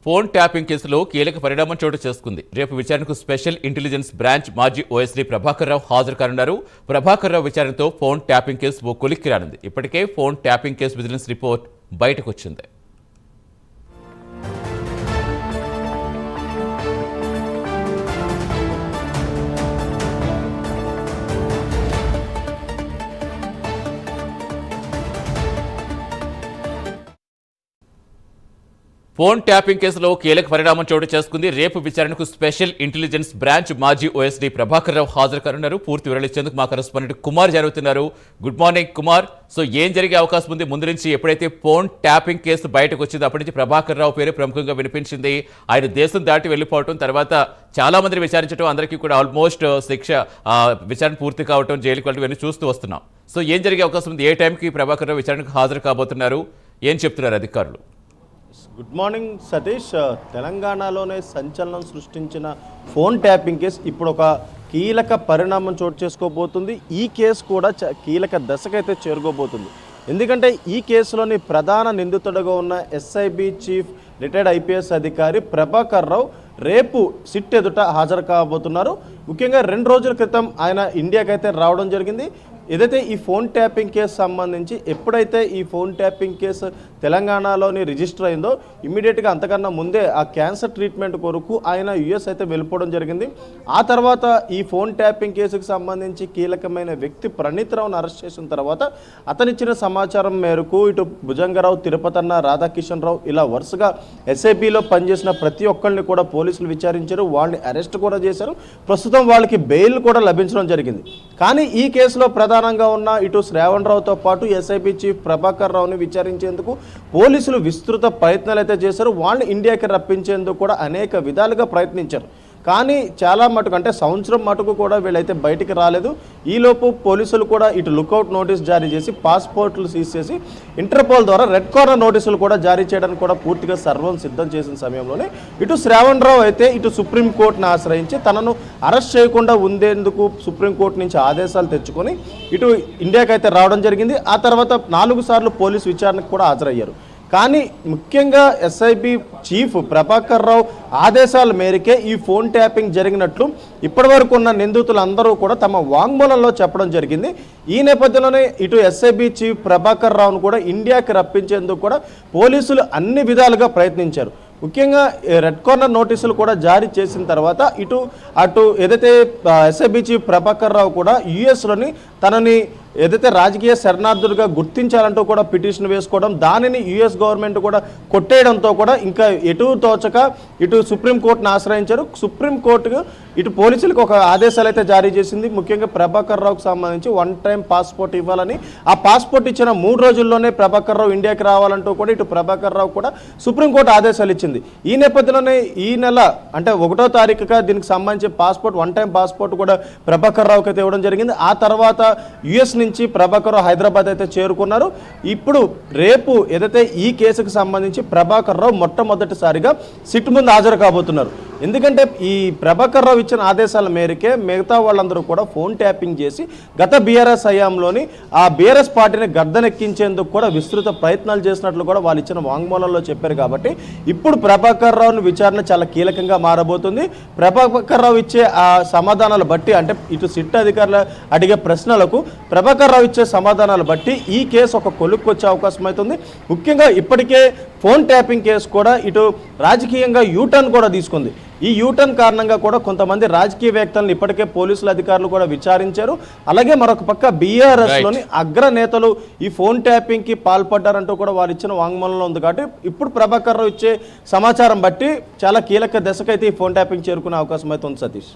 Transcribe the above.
Phone tapping కేసులో కీలక పరిణామం చోటు చేసుకుంది. రేపు విచారణకు స్పెషల్ ఇంటెలిజెన్స్ బ్రాంచ్ మాజీ ఓఎస్డీ ప్రభాకర్ రావు హాజరు కానున్నారు. Prabhakar Rao విచారణతో phone tapping case ఓ కొలిక్కి రానుంది. ఇప్పటికే phone tapping case vigilance report బయటకు వచ్చింది. ఫోన్ ట్యాపింగ్ కేసులో కీలక పరిణామం చోటు చేసుకుంది. రేపు విచారణకు స్పెషల్ ఇంటెలిజెన్స్ బ్రాంచ్ మాజీ ఓఎస్డీ ప్రభాకర్ రావు హాజరు కానున్నారు. పూర్తి వివరాలు ఇచ్చేందుకు మా కరెస్పాండెంట్ కుమార్ జరుగుతున్నారు. Good morning Kumar. సో ఏం జరిగే అవకాశం ఉంది? ముందు నుంచి ఎప్పుడైతే ఫోన్ ట్యాపింగ్ కేసు బయటకు వచ్చిందో అప్పటి నుంచి ప్రభాకర్ రావు పేరు ప్రముఖంగా వినిపించింది. ఆయన దేశం దాటి వెళ్ళిపోవటం, తర్వాత చాలా మందిని విచారించడం, అందరికీ కూడా ఆల్మోస్ట్ విచారణ పూర్తి కావటం, జైలుకి వెళ్ళడం ఇవన్నీ చూస్తూ వస్తున్నాం. సో ఏం జరిగే అవకాశం ఉంది? ఏ టైంకి ప్రభాకర్ రావు విచారణకు హాజరు కాబోతున్నారు? ఏం చెప్తున్నారు అధికారులు? Good morning Satish. తెలంగాణలోనే సంచలనం సృష్టించిన ఫోన్ ట్యాపింగ్ కేసు ఇప్పుడు ఒక కీలక పరిణామం చోటు చేసుకోబోతుంది. ఈ కేసు కూడా కీలక దశకైతే చేరుకోబోతుంది. ఎందుకంటే ఈ కేసులోని ప్రధాన నిందితుడిగా ఉన్న ఎస్ఐబి చీఫ్ రిటైర్డ్ ఐపీఎస్ అధికారి ప్రభాకర్ రావు రేపు సిట్ ఎదుట హాజరు కాబోతున్నారు. ముఖ్యంగా 2 రోజుల క్రితం ఆయన ఇండియాకైతే రావడం జరిగింది. ఏదైతే ఈ ఫోన్ ట్యాపింగ్ కేసు సంబంధించి ఎప్పుడైతే ఈ ఫోన్ ట్యాపింగ్ కేసు తెలంగాణలోని రిజిస్టర్ అయిందో ఇమ్మీడియట్గా అంతకన్నా ముందే ఆ క్యాన్సర్ ట్రీట్మెంట్ కొరకు ఆయన యుఎస్ అయితే వెళ్ళిపోవడం జరిగింది. ఆ తర్వాత ఈ ఫోన్ ట్యాపింగ్ కేసుకు సంబంధించి కీలకమైన వ్యక్తి ప్రణీత్ రావును అరెస్ట్ చేసిన తర్వాత అతనిచ్చిన సమాచారం మేరకు ఇటు భుజంగరావు, తిరుపతన్న, రాధాకిషన్ రావు ఇలా వరుసగా ఎస్ఐబిలో పనిచేసిన ప్రతి ఒక్కరిని కూడా పోలీసులు విచారించారు. వాళ్ళని అరెస్ట్ కూడా చేశారు. ప్రస్తుతం వాళ్ళకి బెయిల్ కూడా లభించడం జరిగింది. కానీ ఈ కేసులో ప్రధానంగా ఉన్న ఇటు శ్రావణ్ రావుతో పాటు ఎస్ఐబి చీఫ్ ప్రభాకర్ రావుని విచారించేందుకు పోలీసులు విస్తృత ప్రయత్నాలు అయితే చేశారు. వాళ్ళని ఇండియాకి రప్పించేందుకు కూడా అనేక విధాలుగా ప్రయత్నించారు. కానీ చాలా మటుకు అంటే సంవత్సరం మటుకు కూడా వీళ్ళైతే బయటికి రాలేదు. ఈలోపు పోలీసులు కూడా ఇటు లుకౌట్ నోటీస్ జారీ చేసి పాస్పోర్ట్లు సీజ్ చేసి ఇంటర్పోల్ ద్వారా రెడ్ కార్నర్ నోటీసులు కూడా జారీ చేయడానికి కూడా పూర్తిగా సర్వం సిద్ధం చేసిన సమయంలోనే ఇటు శ్రావణ్ రావు అయితే ఇటు సుప్రీంకోర్టును ఆశ్రయించి తనను అరెస్ట్ చేయకుండా ఉండేందుకు సుప్రీంకోర్టు నుంచి ఆదేశాలు తెచ్చుకొని ఇటు ఇండియాకి అయితే రావడం జరిగింది. ఆ తర్వాత 4 సార్లు పోలీసు విచారణకు కూడా హాజరయ్యారు. కానీ ముఖ్యంగా ఎస్ఐబి చీఫ్ ప్రభాకర్ రావు ఆదేశాల మేరకే ఈ ఫోన్ ట్యాపింగ్ జరిగినట్లు ఇప్పటివరకు ఉన్న నిందితులందరూ కూడా తమ వాంగ్మూలంలో చెప్పడం జరిగింది. ఈ నేపథ్యంలోనే ఇటు ఎస్ఐబి చీఫ్ ప్రభాకర్ రావును కూడా ఇండియాకి రప్పించేందుకు కూడా పోలీసులు అన్ని విధాలుగా ప్రయత్నించారు. ముఖ్యంగా రెడ్ కార్నర్ నోటీసులు కూడా జారీ చేసిన తర్వాత అటు ఏదైతే ఎస్ఐబి చీఫ్ ప్రభాకర్ రావు కూడా యుఎస్లోని తనని ఏదైతే రాజకీయ శరణార్థులుగా గుర్తించాలంటూ కూడా పిటిషన్ వేసుకోవడం, దానిని యుఎస్ గవర్నమెంట్ కూడా కొట్టేయడంతో కూడా ఇంకా ఎటు తోచక ఇటు సుప్రీంకోర్టును ఆశ్రయించారు. సుప్రీంకోర్టుకు ఇటు పోలీసులకు ఒక ఆదేశాలు అయితే జారీ చేసింది. ముఖ్యంగా ప్రభాకర్ రావుకు సంబంధించి 1 టైం పాస్పోర్ట్ ఇవ్వాలని, ఆ పాస్పోర్ట్ ఇచ్చిన 3 రోజుల్లోనే ప్రభాకర్ రావు ఇండియాకి రావాలంటూ కూడా ఇటు ప్రభాకర్ రావు కూడా సుప్రీంకోర్టు ఆదేశాలు ఇచ్చింది. ఈ నేపథ్యంలోనే ఈ నెల అంటే 1వ తారీఖుగా దీనికి సంబంధించి పాస్పోర్ట్ 1 టైం పాస్పోర్ట్ కూడా ప్రభాకర్ రావుకి అయితే ఇవ్వడం జరిగింది. ఆ తర్వాత యుఎస్ నుంచి ప్రభాకర్ రావు హైదరాబాద్ అయితే చేరుకున్నారు. ఇప్పుడు రేపు ఏదైతే ఈ కేసుకు సంబంధించి ప్రభాకర్ రావు మొట్టమొదటిసారిగా సిట్ ముందు హాజరు కాబోతున్నారు. ఎందుకంటే ఈ ప్రభాకర్ రావు ఇచ్చిన ఆదేశాల మేరకే మిగతా వాళ్ళందరూ కూడా ఫోన్ ట్యాపింగ్ చేసి గత బీఆర్ఎస్ హయాంలోని ఆ బీఆర్ఎస్ పార్టీని గర్దనెక్కించేందుకు కూడా విస్తృత ప్రయత్నాలు చేసినట్లు కూడా వాళ్ళు ఇచ్చిన వాంగ్మూలంలో చెప్పారు. కాబట్టి ఇప్పుడు ప్రభాకర్ రావుని విచారణ చాలా కీలకంగా మారబోతుంది. ప్రభాకర్ రావు ఇచ్చే ఆ సమాధానాలు బట్టి అంటే ఇటు సిట్ అధికారులు అడిగే ప్రశ్నలకు ప్రభాకర్ రావు ఇచ్చే సమాధానాలు బట్టి ఈ కేసు ఒక కొలుక్కు వచ్చే అవకాశం అవుతుంది. ముఖ్యంగా ఇప్పటికే ఫోన్ ట్యాపింగ్ కేసు కూడా ఇటు రాజకీయంగా యూటర్న్ కూడా తీసుకుంది. ఈ యూటర్న్ కారణంగా కూడా కొంతమంది రాజకీయవేత్తలను ఇప్పటికే పోలీసుల అధికారులు కూడా విచారించారు. అలాగే మరొక పక్క బీఆర్ఎస్లోని అగ్రనేతలు ఈ ఫోన్ ట్యాపింగ్కి పాల్పడ్డారంటూ కూడా వారు ఇచ్చిన వాంగ్మూలంలో ఉంది. కాబట్టి ఇప్పుడు ప్రభాకర్ రావు ఇచ్చే సమాచారం బట్టి చాలా కీలక దశకైతే ఈ ఫోన్ ట్యాపింగ్ చేరుకునే అవకాశం అయితే ఉంది సతీష్.